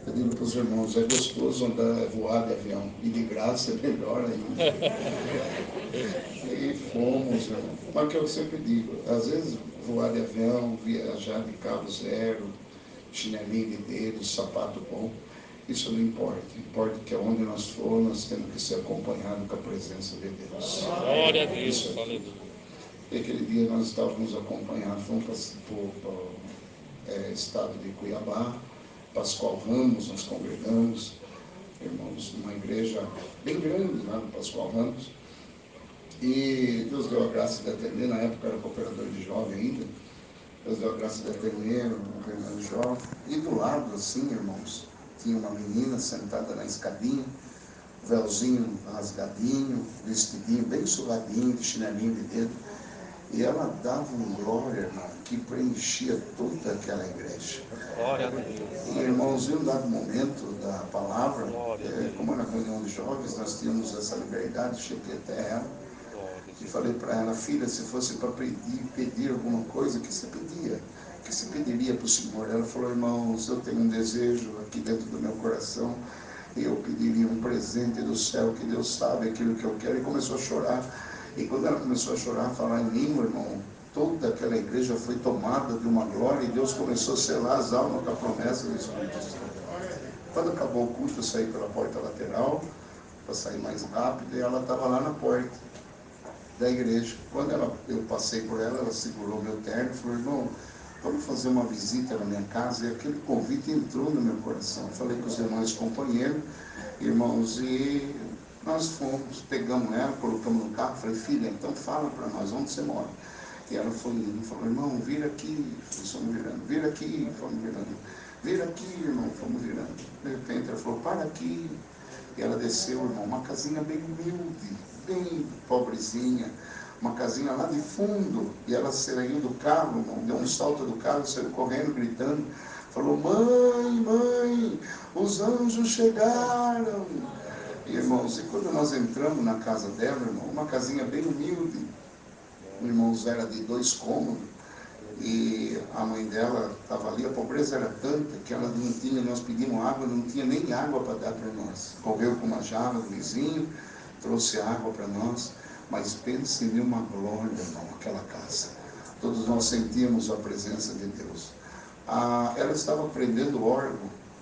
Eu digo para os irmãos, é gostoso andar, voar de avião, e de graça é melhor ainda. E fomos, irmão. Mas o que eu sempre digo, às vezes voar de avião, viajar de cabo zero, chinelinho de dedo, sapato bom, isso não importa. Importa que aonde nós for, nós temos que ser acompanhados com a presença de Deus. Glória a Deus, Isso é aleluia. tudo. E aquele dia nós estávamos acompanhados, fomos para o estado de Cuiabá, Pascoal Ramos, nós congregamos, irmãos, numa igreja bem grande lá no Pascoal Ramos. E Deus deu a graça de atender, na época era cooperador de jovem ainda. Deus deu a graça de atender um reunião jovem. E do lado, assim, irmãos, tinha uma menina sentada na escadinha, véuzinho rasgadinho, vestidinho bem suadinho, de chinelinho de dedo. E ela dava um glória, irmão, que preenchia toda aquela igreja. Glória a Deus. E, irmãos, em um dado momento da palavra, como era reunião de jovens, nós tínhamos essa liberdade, cheguei até ela e falei para ela, filha, se fosse para pedir alguma coisa, o que você pedia? O que você pediria para o Senhor? Ela falou, irmãos, eu tenho um desejo aqui dentro do meu coração, e eu pediria um presente do céu, que Deus sabe aquilo que eu quero, e começou a chorar. E quando ela começou a chorar, falar em língua, irmão, toda aquela igreja foi tomada de uma glória, e Deus começou a selar as almas com a promessa do Espírito Santo. Quando acabou o culto, eu saí pela porta lateral, para sair mais rápido, e ela estava lá na porta da igreja. Quando eu passei por ela, ela segurou meu terno e falou, irmão, vamos fazer uma visita na minha casa, e aquele convite entrou no meu coração. Eu falei com os irmãos companheiros, irmãos, e nós fomos, pegamos ela, colocamos no carro, falei, filha, então fala para nós, onde você mora? E ela foi indo, falou, irmão, vira aqui, fomos virando, vira aqui, fomos virando, vira aqui, irmão, fomos virando. De repente ela falou, para aqui. E ela desceu, irmão, uma casinha bem humilde, bem pobrezinha, uma casinha lá de fundo, e ela saiu do carro, irmão, deu um salto do carro, saiu correndo, gritando, falou, mãe, os anjos chegaram. Irmãos, e quando nós entramos na casa dela, irmão, uma casinha bem humilde, irmãos, era de 2 cômodos, e a mãe dela estava ali, a pobreza era tanta que ela não tinha, nós pedimos água, não tinha nem água para dar para nós. Correu com uma jarra do vizinho, trouxe água para nós, mas pense em uma glória, irmão, aquela casa. Todos nós sentíamos a presença de Deus. Ela estava aprendendo órgão,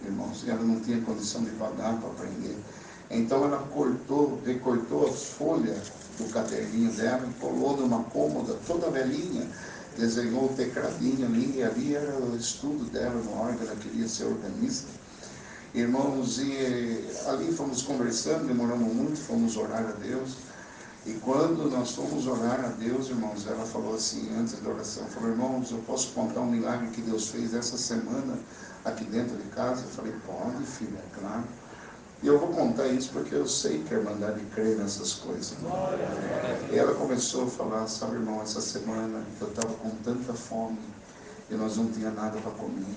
irmãos, e ela não tinha condição de pagar para aprender. Então ela recortou as folhas do caderninho dela e colou numa cômoda toda velhinha, desenhou o tecladinho ali, e ali era o estudo dela no órgão, ela queria ser organista. Irmãos, e ali fomos conversando, demoramos muito, fomos orar a Deus. E quando nós fomos orar a Deus, irmãos, ela falou assim, antes da oração, falou, irmãos, eu posso contar um milagre que Deus fez essa semana aqui dentro de casa? Eu falei, pode, filha, é claro. E eu vou contar isso porque eu sei que a Irmandade crê nessas coisas. E ela começou a falar, sabe, irmão, essa semana eu estava com tanta fome e nós não tínhamos nada para comer.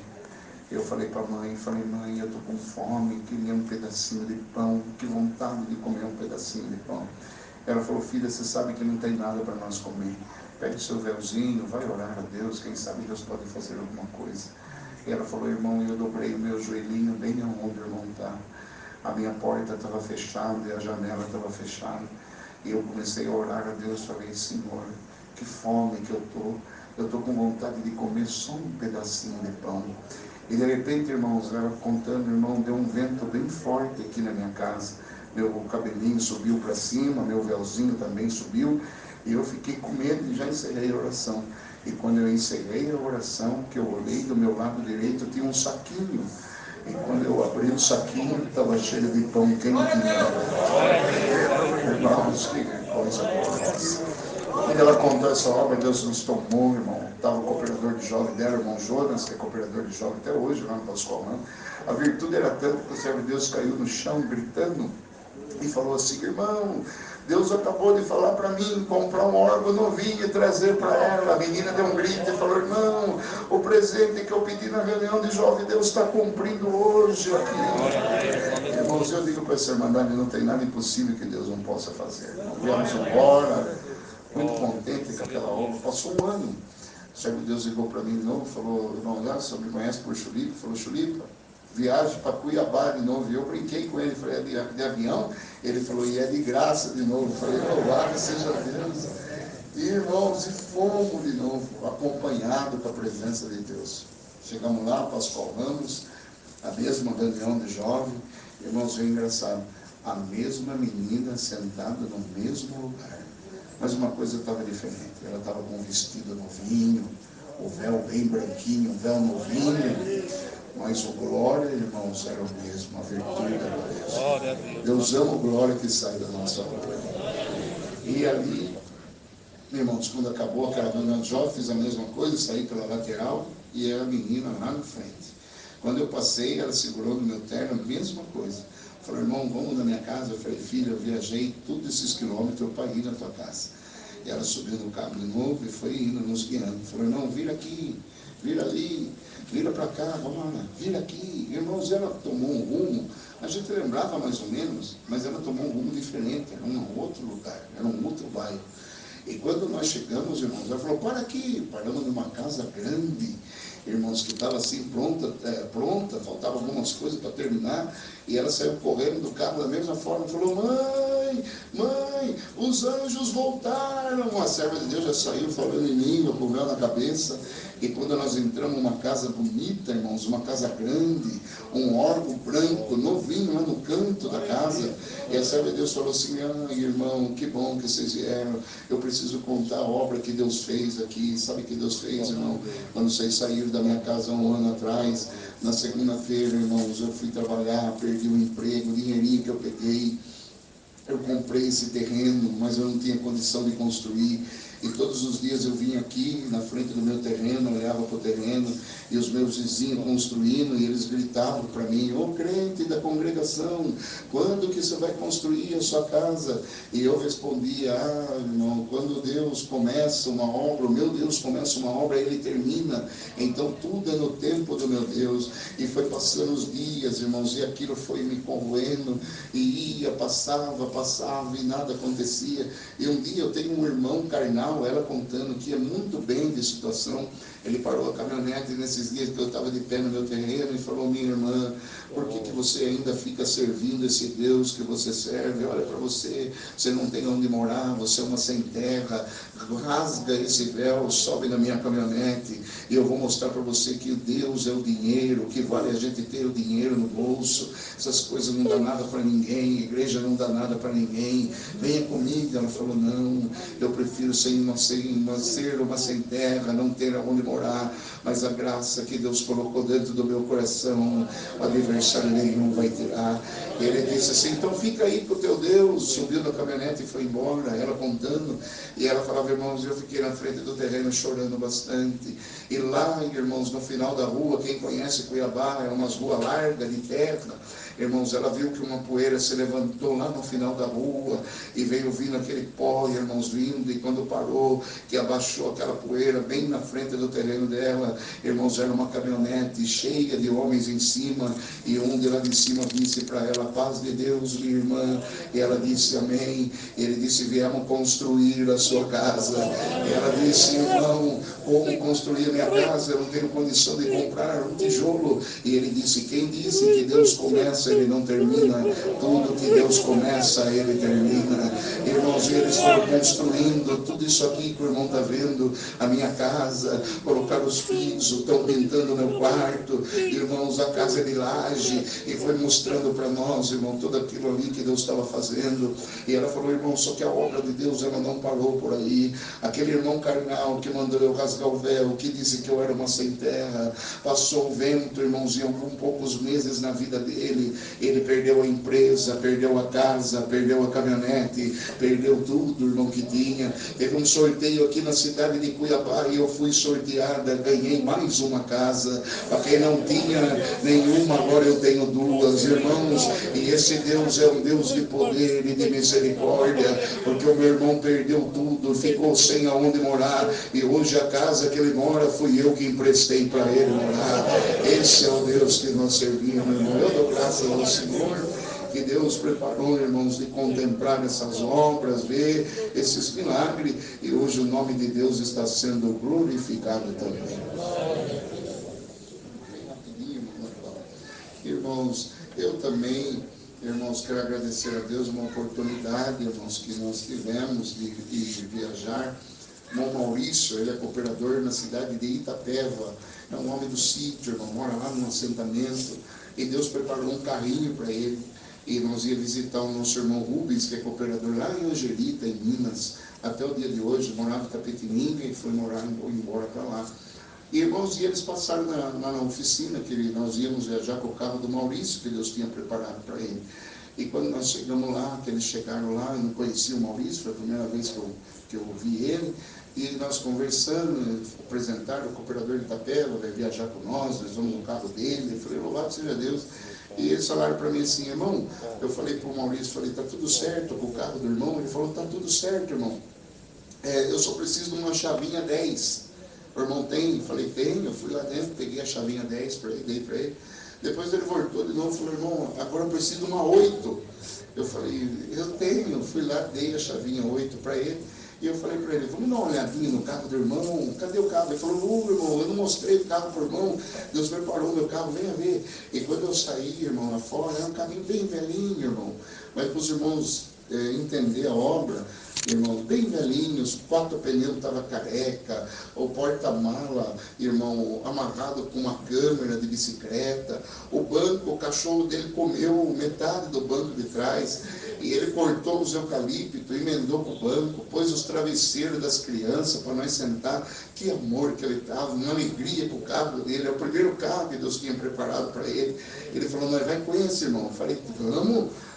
Eu falei para a mãe, mãe, eu estou com fome, queria um pedacinho de pão, que vontade de comer um pedacinho de pão. Ela falou, filha, você sabe que não tem nada para nós comer. Pega o seu véuzinho, vai orar a Deus, quem sabe Deus pode fazer alguma coisa. E ela falou, irmão, eu dobrei o meu joelhinho bem aonde o irmão está. A minha porta estava fechada e a janela estava fechada. E eu comecei a orar a Deus, falei, Senhor, que fome que eu estou com vontade de comer só um pedacinho de pão. E de repente, irmãos, ela contando, irmão, deu um vento bem forte aqui na minha casa. Meu cabelinho subiu para cima, meu véuzinho também subiu, e eu fiquei com medo e já encerrei a oração. E quando eu encerrei a oração, que eu olhei do meu lado direito, tinha um saquinho. E quando eu abri o saquinho, estava cheio de pão quentinho. Irmãos, que coisa boa. Quando ela contou essa obra, Deus nos tomou, irmão. Estava o cooperador de jovem dela, irmão Jonas, que é cooperador de jovem até hoje, lá no Pascoal. A virtude era tanta que o servo de Deus caiu no chão, gritando, e falou assim, irmão, Deus acabou de falar para mim, comprar um órgão novinho e trazer para ela. A menina deu um grito e falou, irmão, o presente que eu pedi na reunião de jovem, Deus está cumprindo hoje aqui. Irmãos, eu digo para essa irmandade, não tem nada impossível que Deus não possa fazer. Viemos embora, muito contente com aquela obra. Passou um ano. O servo de Deus ligou para mim de novo, falou, irmão Léo, você me conhece por Chulipe? Falou, Chulipe, viagem para Cuiabá de novo. E eu brinquei com ele, falei, é de avião? Ele falou, e é de graça de novo. Eu falei, louvado seja Deus. E, irmãos, e fomos de novo, acompanhado com a presença de Deus. Chegamos lá, Pascoal Ramos, a mesma reunião de jovem. Irmãos, é engraçado, a mesma menina sentada no mesmo lugar. Mas uma coisa estava diferente, ela estava com um vestido novinho, o véu bem branquinho, um véu novinho, mas o glória, irmãos, era o mesmo, a virtude era a mesma. Deus ama o glória que sai da nossa boca. E ali, irmãos, quando acabou aquela reunião de jovens, fiz a mesma coisa, saí pela lateral e a menina lá na frente. Quando eu passei, ela segurou no meu terno, a mesma coisa. Falou, irmão, vamos na minha casa? Eu falei, filha, eu viajei todos esses quilômetros para ir na tua casa. E ela subiu no carro de novo e foi indo, nos guiando. Falou, não, vira aqui, vira ali, vira para cá, vamos lá, vira aqui. Irmãos, ela tomou um rumo, a gente lembrava mais ou menos, mas ela tomou um rumo diferente, era um outro lugar, era um outro bairro. E quando nós chegamos, irmãos, ela falou, para aqui, paramos numa casa grande, irmãos, que estava assim pronta, faltava algumas coisas para terminar, e ela saiu correndo do carro da mesma forma, falou, mãe, os anjos voltaram. Uma serva de Deus já saiu falando em língua, com o véu na cabeça. E quando nós entramos numa casa bonita, irmãos, uma casa grande, um órgão branco, novinho lá no canto da casa, e a serva de Deus falou assim, irmão, que bom que vocês vieram, eu preciso contar a obra que Deus fez aqui. Sabe o que Deus fez, irmão? Quando vocês saíram da minha casa 1 ano atrás, na segunda-feira, irmãos, eu fui trabalhar, perdi o emprego, o dinheirinho que eu peguei, eu comprei esse terreno, mas eu não tinha condição de construir. E todos os dias eu vinha aqui na frente do meu terreno, olhava para o terreno, e os meus vizinhos construindo, e eles gritavam para mim, ô crente da congregação, quando que você vai construir a sua casa? E eu respondia, irmão, quando Deus começa uma obra, o meu Deus começa uma obra, Ele termina, então tudo é no tempo do meu Deus. E foi passando os dias, irmãos, e aquilo foi me corroendo, e ia, passava, e nada acontecia. E um dia eu tenho um irmão carnal, ela contando que ia muito bem de situação, ele parou a caminhonete nesses dias que eu estava de pé no meu terreno e falou, minha irmã, por que você ainda fica servindo esse Deus que você serve? Olha para você, você não tem onde morar, você é uma sem terra, rasga esse véu, sobe na minha caminhonete e eu vou mostrar para você que Deus é o dinheiro, que vale a gente ter o dinheiro no bolso, essas coisas não dá nada para ninguém, igreja não dá nada para ninguém, venha comigo. Ela falou, não, eu prefiro ser uma sem terra, não ter aonde morar, mas a graça que Deus colocou dentro do meu coração, o adversário nenhum vai tirar. E ele disse assim, então fica aí com o teu Deus. Subiu na caminhonete e foi embora, ela contando, e ela falava, irmãos, eu fiquei na frente do terreno chorando bastante, e lá, irmãos, no final da rua, quem conhece Cuiabá, é umas ruas largas de terra, irmãos, ela viu que uma poeira se levantou lá no final da rua, e veio vindo aquele pó, irmãos, vindo, e quando parou, que abaixou aquela poeira bem na frente do terreno dela, irmãos, era uma caminhonete cheia de homens em cima, e um de lá de cima disse para ela, paz de Deus, minha irmã, e ela disse, amém. Ele disse, viemos construir a sua casa. E ela disse, irmão, como construir a minha casa? Eu não tenho condição de comprar um tijolo. E ele disse, quem disse que Deus começa, Ele não termina? Tudo que Deus começa, Ele termina. Irmãos, e eles foram construindo tudo isso aqui que o irmão está vendo, a minha casa, colocaram os pisos, estão pintando o meu quarto, irmãos, a casa de laje, e foi mostrando para nós, irmão, tudo aquilo ali que Deus estava fazendo. E ela falou, irmão, só que a obra de Deus, ela não parou por aí. Aquele irmão carnal que mandou eu rasgar o véu, que disse que eu era uma sem terra, passou o vento, irmãos, e alguns poucos meses na vida dele, ele perdeu a empresa, perdeu a casa, perdeu a caminhonete, perdeu tudo, irmão, que tinha. Teve um sorteio aqui na cidade de Cuiabá e eu fui sorteada, ganhei mais uma casa. Para quem não tinha nenhuma, agora eu tenho duas, irmãos. E esse Deus é um Deus de poder e de misericórdia, porque o meu irmão perdeu tudo, ficou sem aonde morar, e hoje a casa que ele mora fui eu que emprestei para ele morar. Esse é o Deus que nós servimos, irmão. Eu dou graças ao Senhor que Deus preparou, irmãos, de contemplar essas obras, ver esses milagres, e hoje o nome de Deus está sendo glorificado também. irmãos, eu também, irmãos, quero agradecer a Deus uma oportunidade, irmãos, que nós tivemos de viajar. Irmão Maurício, ele é cooperador na cidade de Itapeva, é um homem do sítio, irmão, mora lá num assentamento, e Deus preparou um carrinho para ele, e nós ia visitar o nosso irmão Rubens, que é cooperador lá em Angelita, em Minas, até o dia de hoje, morava em Tapetininga e foi embora para lá. E irmãos, e eles passaram na oficina, que nós íamos viajar com o carro do Maurício, que Deus tinha preparado para ele. E quando nós chegamos lá, que eles chegaram lá, eu não conhecia o Maurício, foi a primeira vez que eu vi ele, e nós conversando, apresentaram o cooperador de Itapeva, vai viajar com nós vamos no carro dele. Eu falei, louvado seja Deus. E eles falaram para mim assim, irmão, eu falei para o Maurício, falei, tá tudo certo com o carro do irmão? Ele falou, tá tudo certo, irmão. Eu só preciso de uma chavinha 10. O irmão tem? Eu falei, tem. Eu fui lá dentro, peguei a chavinha 10 para ele, dei para ele. Depois ele voltou de novo e falou, irmão, agora eu preciso de uma 8. Eu falei, eu tenho. Eu fui lá, dei a chavinha 8 para ele. E eu falei para ele, vamos dar uma olhadinha no carro do irmão, cadê o carro? Ele falou, irmão, eu não mostrei o carro para o irmão, Deus preparou meu carro, venha ver. E quando eu saí, irmão, lá fora, era um carrinho bem velhinho, irmão. Mas para os irmãos entender a obra, irmão, bem velhinhos, 4 pneus estavam careca, o porta-mala, irmão, amarrado com uma câmera de bicicleta, o banco, o cachorro dele comeu metade do banco de trás, e ele cortou os eucaliptos, emendou com o banco, pôs os travesseiros das crianças para nós sentar. Que amor que ele estava, uma alegria com o carro dele, é o primeiro carro que Deus tinha preparado para ele. Ele falou, nós vai com esse, irmão. Eu falei,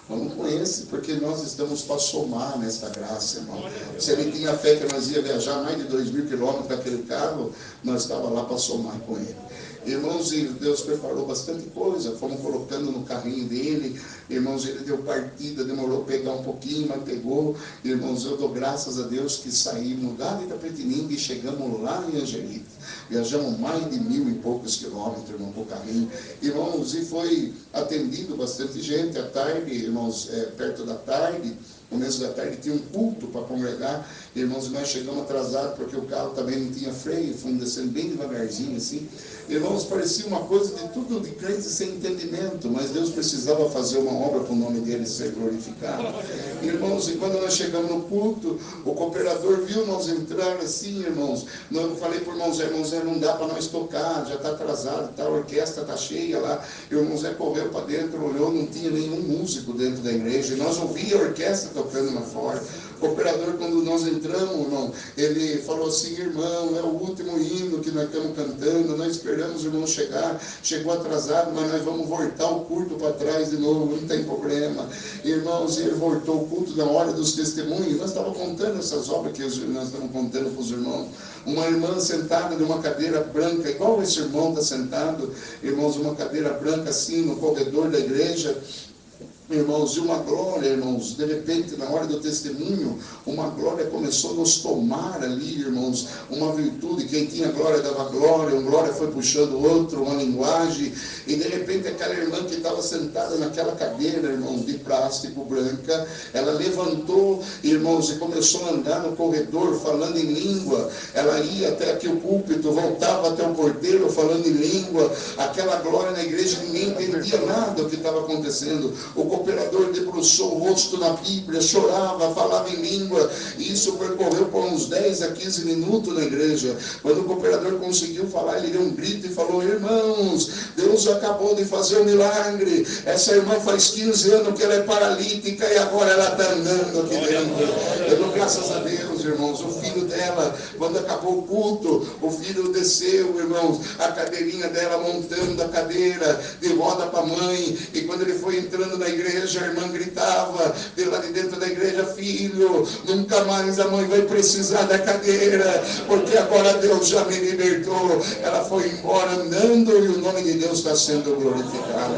vamos com esse, porque nós estamos para somar nessa graça, irmão. Se ele tinha fé que nós ia viajar mais de 2.000 quilômetros daquele carro, nós estávamos lá para somar com ele. Irmãos, e Deus preparou bastante coisa, fomos colocando no carrinho dele. Irmãos, ele deu partida, demorou a pegar um pouquinho, mas pegou. Irmãos, eu dou graças a Deus que saímos lá de Itapetininga e chegamos lá em Angelita. Viajamos mais de 1.000 e poucos quilômetros, irmão, com o carrinho. Irmãos, e foi atendido bastante gente à tarde, irmãos, perto da tarde. No começo da tarde tinha um culto para congregar, irmãos, e nós chegamos atrasados porque o carro também não tinha freio, fomos descendo bem devagarzinho assim. Irmãos, parecia uma coisa de tudo de crente sem entendimento, mas Deus precisava fazer uma obra para o nome dele ser glorificado. Irmãos, e quando nós chegamos no culto, o cooperador viu nós entrar assim, irmãos. Eu falei para o irmão Zé, não dá para nós tocar, já está atrasado, a orquestra está cheia lá. E o irmão Zé correu para dentro, olhou, não tinha nenhum músico dentro da igreja, e nós ouvíamos a orquestra tocando lá fora. O cooperador, quando nós entramos, irmão, ele falou assim, irmão, é o último hino que nós estamos cantando, nós esperamos o irmão chegar, chegou atrasado, mas nós vamos voltar o culto para trás de novo, não tem problema. Irmãos, ele voltou o culto na hora dos testemunhos, nós estávamos contando essas obras que nós estamos contando para os irmãos. Uma irmã sentada numa cadeira branca, igual esse irmão está sentado, irmãos, uma cadeira branca assim no corredor da igreja. Irmãos, e uma glória, irmãos, de repente, na hora do testemunho, uma glória começou a nos tomar ali, irmãos, uma virtude, quem tinha glória dava glória, uma glória foi puxando o outro, uma linguagem, e de repente aquela irmã que estava sentada naquela cadeira, irmãos, de plástico branca, ela levantou, irmãos, e começou a andar no corredor, falando em língua, ela ia até aqui o púlpito, voltava até o porteiro, falando em língua, aquela glória na igreja, ninguém entendia nada do que estava acontecendo. O cooperador debruçou o rosto na Bíblia, chorava, falava em língua, e isso percorreu por uns 10 a 15 minutos na igreja. Quando o cooperador conseguiu falar, ele deu um grito e falou, irmãos, Deus acabou de fazer um milagre, essa irmã faz 15 anos que ela é paralítica e agora ela está andando aqui dentro. Eu dou graças a Deus, irmãos, o filho dela, quando acabou o culto, o filho desceu, irmãos, a cadeirinha dela montando a cadeira, de roda para a mãe, e quando ele foi entrando na igreja, a irmã gritava de lá de dentro da igreja, filho, nunca mais a mãe vai precisar da cadeira, porque agora Deus já me libertou. Ela foi embora andando e o nome de Deus está sendo glorificado.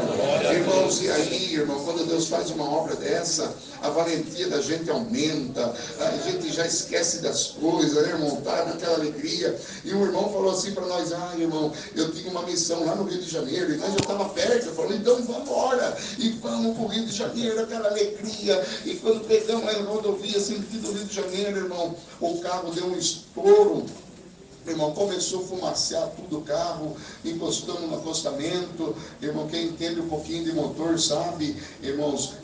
Irmãos, e aí, irmão, quando Deus faz uma obra dessa, a valentia da gente aumenta, a gente já esquece das coisas, né, irmão? Tá naquela alegria. E o irmão falou assim para nós, irmão, eu tinha uma missão lá no Rio de Janeiro, e nós já estava perto. Eu falei, então vamos embora, e vamos para o Rio de Janeiro, aquela alegria. E quando pegamos a rodovia, sentido do Rio de Janeiro, irmão, o carro deu um estouro. Irmão, começou a fumacear tudo o carro, encostamos no acostamento. Irmão, quem entende um pouquinho de motor sabe, irmãos,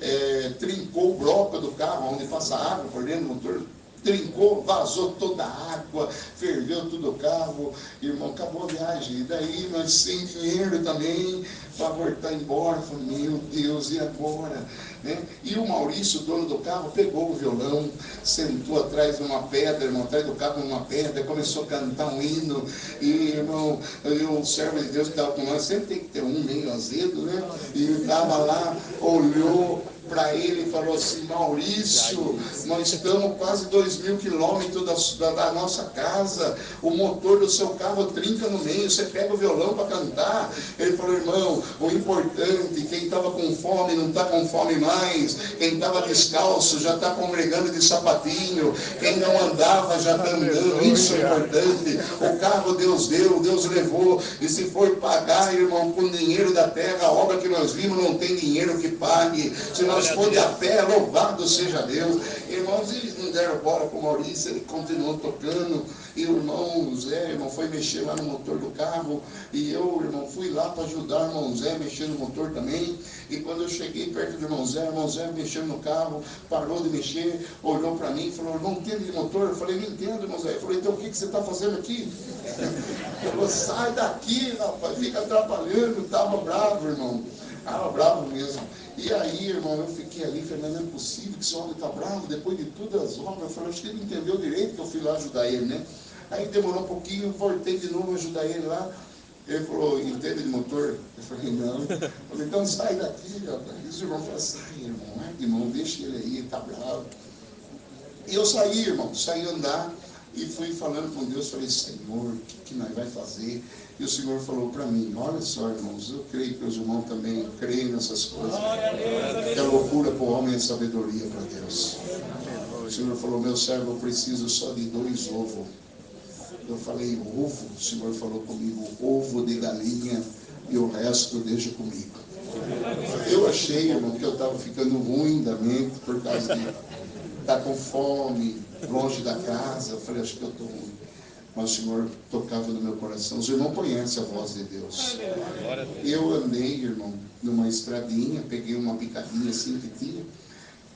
trincou o bloco do carro, onde passa água por dentro do motor. Trincou, vazou toda a água, ferveu tudo o carro. Irmão, acabou a viagem. E daí nós sem dinheiro também para voltar embora. Falei, meu Deus, e agora? Né? E o Maurício, o dono do carro, pegou o violão, sentou atrás de uma pedra, irmão, atrás do carro numa pedra, começou a cantar um hino. E, irmão, o servo de Deus que estava com nós, sempre tem que ter um meio azedo, né? E ele estava lá, olhou para ele e falou assim, Maurício, nós estamos quase 2.000 quilômetros da nossa casa, o motor do seu carro trinca no meio, você pega o violão para cantar. Ele falou, irmão, o importante, quem estava com fome não está com fome mais, quem estava descalço já está congregando de sapatinho, quem não andava já está andando, isso é importante. O carro Deus deu, Deus levou, e se for pagar, irmão, com dinheiro da terra, a obra que nós vimos não tem dinheiro que pague. Se nós for a pé, louvado seja Deus. Irmãos, eles não deram bola para o Maurício, ele continuou tocando. E o irmão Zé, irmão, foi mexer lá no motor do carro. E eu, irmão, fui lá para ajudar o irmão Zé, mexer no motor também. E quando eu cheguei perto do irmão Zé mexendo no carro, parou de mexer, olhou para mim e falou, não entende de motor? Eu falei, não entendo, irmão Zé. Eu falei, então o que você está fazendo aqui? Ele falou, sai daqui, rapaz, fica atrapalhando. Estava bravo, irmão. Estava bravo mesmo. E aí, irmão, eu fiquei ali, falei, não é possível que esse homem está bravo, depois de todas as obras. Eu falei, acho que ele entendeu direito que eu fui lá ajudar ele, né? Aí demorou um pouquinho, voltei de novo a ajudar ele lá. Ele falou, entende de motor? Eu falei, não. Eu falei, então sai daqui, rapaz. E os irmãos falaram, sai, irmão, larga, irmão, deixa ele aí, ele está bravo. E eu saí, irmão, saí andar e fui falando com Deus, falei, Senhor, o que nós vai fazer? E o Senhor falou para mim, olha só, irmãos, eu creio que os irmãos também creem nessas coisas. Que a loucura para o homem é sabedoria para Deus. O Senhor falou, meu servo, eu preciso só de 2 ovos. Eu falei, ovo? O Senhor falou comigo, ovo de galinha e o resto deixa comigo. Eu achei, irmão, que eu estava ficando ruim da mente por causa de estar com fome, longe da casa. Eu falei, acho que eu estou ruim. Mas o Senhor tocava no meu coração. Os irmãos conhecem a voz de Deus. Eu andei, irmão, numa estradinha, peguei uma picadinha assim que tinha,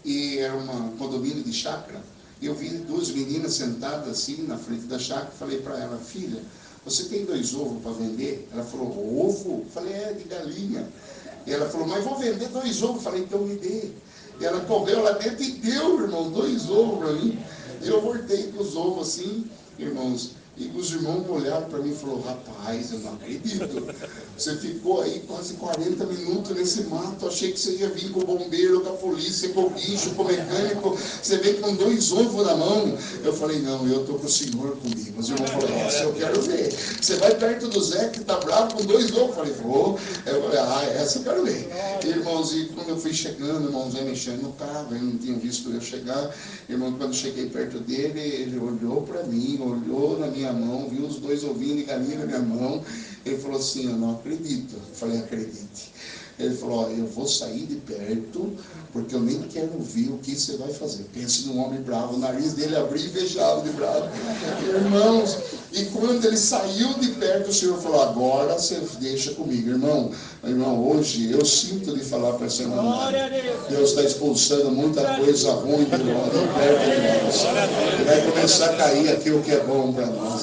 e era um condomínio de chácara. Eu vi 2 meninas sentadas assim na frente da chácara. Falei para ela, filha, você tem 2 ovos para vender? Ela falou, ovo? Falei, de galinha. E ela falou, mas vou vender 2 ovos. Falei, então me dê. E ela correu lá dentro e deu, irmão, 2 ovos para mim. Eu voltei com os ovos assim, irmãos. E os irmãos olharam para mim e falaram, rapaz, eu não acredito. Você ficou aí quase 40 minutos nesse mato, achei que você ia vir com o bombeiro, com a polícia, com o guincho, com o mecânico, você veio com 2 ovos na mão. Eu falei, não, eu estou com o Senhor comigo. Os irmãos falaram, nossa, eu quero ver. Você vai perto do Zé que está bravo com 2 ovos. Eu falei, vou. Eu falei, essa eu quero ver. Irmãos, e quando eu fui chegando, irmão Zé mexendo no carro, ele não tinha visto eu chegar. Irmão, quando cheguei perto dele, ele olhou para mim, olhou na minha mão, viu os 2 ovinhos de galinha na minha mão. Ele falou assim, eu não acredito. Eu falei, acredite. Ele falou, olha, eu vou sair de perto, porque eu nem quero ver o que você vai fazer. Pense num homem bravo, o nariz dele abriu e fechava de bravo. Irmãos, e quando ele saiu de perto, o Senhor falou, agora você deixa comigo. Irmão, hoje eu sinto de falar para essa irmã, Deus está expulsando muita coisa ruim de perto de nós. Vai começar a cair aquilo que é bom para nós.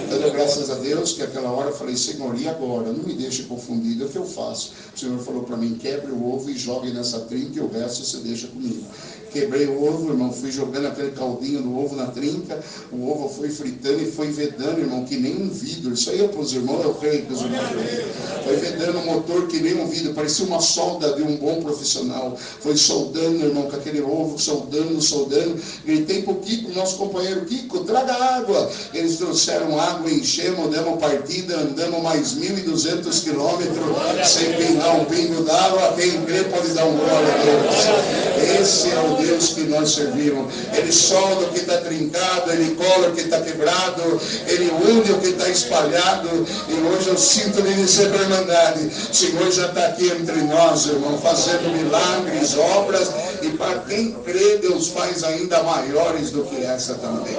Dando graças a Deus que aquela hora eu falei, Senhor, e agora? Não me deixe confundido, é o que eu faço. O Senhor falou para mim, quebre o ovo e jogue nessa trinca e o resto você deixa comigo. Quebrei o ovo, irmão, fui jogando aquele caldinho do ovo na trinca, o ovo foi fritando e foi vedando, irmão, que nem um vidro. Isso aí é para os irmãos, eu creio que os irmãos foi vedando o motor que nem um vidro, parecia uma solda de um bom profissional. Foi soldando, irmão, com aquele ovo, soldando. Gritei para o Kiko, nosso companheiro, Kiko, traga água. Eles trouxeram água, enchemos, demos partida, andamos mais 1.200 quilômetros, sem pingar dar um pingo d'água, quem crê pode dar um glória a Deus. Esse é o Deus que nós servimos. Ele solda o que está trincado, Ele cola o que está quebrado, Ele une o que está espalhado. E hoje eu sinto de dizer para a Irmandade, o Senhor já está aqui entre nós, irmão, fazendo milagres, obras, e para quem crê, Deus faz ainda maiores do que essa também.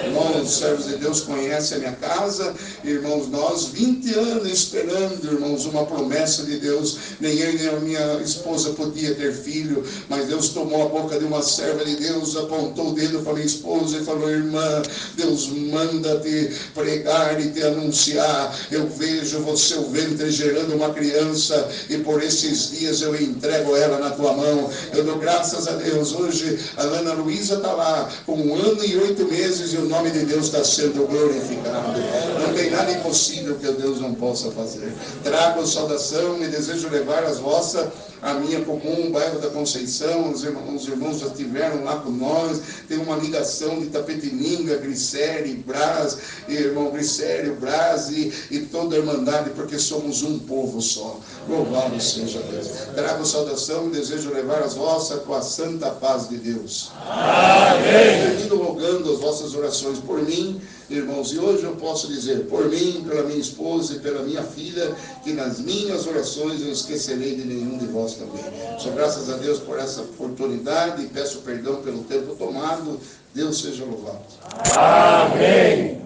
Irmãos, servos de Deus conhecem a minha casa, irmãos, nós 20 anos esperando, irmãos, uma promessa de Deus. Nem eu nem a minha esposa podia ter filho, mas Deus tomou a boca de uma serva de Deus, apontou o dedo para minha esposa e falou: irmã, Deus manda te pregar e te anunciar. Eu vejo você, o ventre, gerando uma criança, e por esses dias eu entrego ela na tua mão. Eu dou graças a Deus. Hoje a Ana Luísa está lá com 1 ano e 8 meses e o nome de Deus está sendo glorificado. Não tem nada impossível que Deus não possa fazer. Trago saudação e desejo levar as vossas a minha comum, bairro da Conceição. Os irmãos já estiveram lá com nós. Tem uma ligação de Tapetininga, Grissério, Brás, irmão Grissério, Brás e toda a Irmandade, porque somos um povo só. Louvado seja Deus. Trago saudação e desejo levar as vossas com a santa paz de Deus. Amém. Termino rogando as vossas orações por mim, irmãos, e hoje eu posso dizer, por mim, pela minha esposa e pela minha filha, que nas minhas orações eu esquecerei de nenhum de vós também. Sou graças a Deus por essa oportunidade e peço perdão pelo tempo tomado. Deus seja louvado. Amém.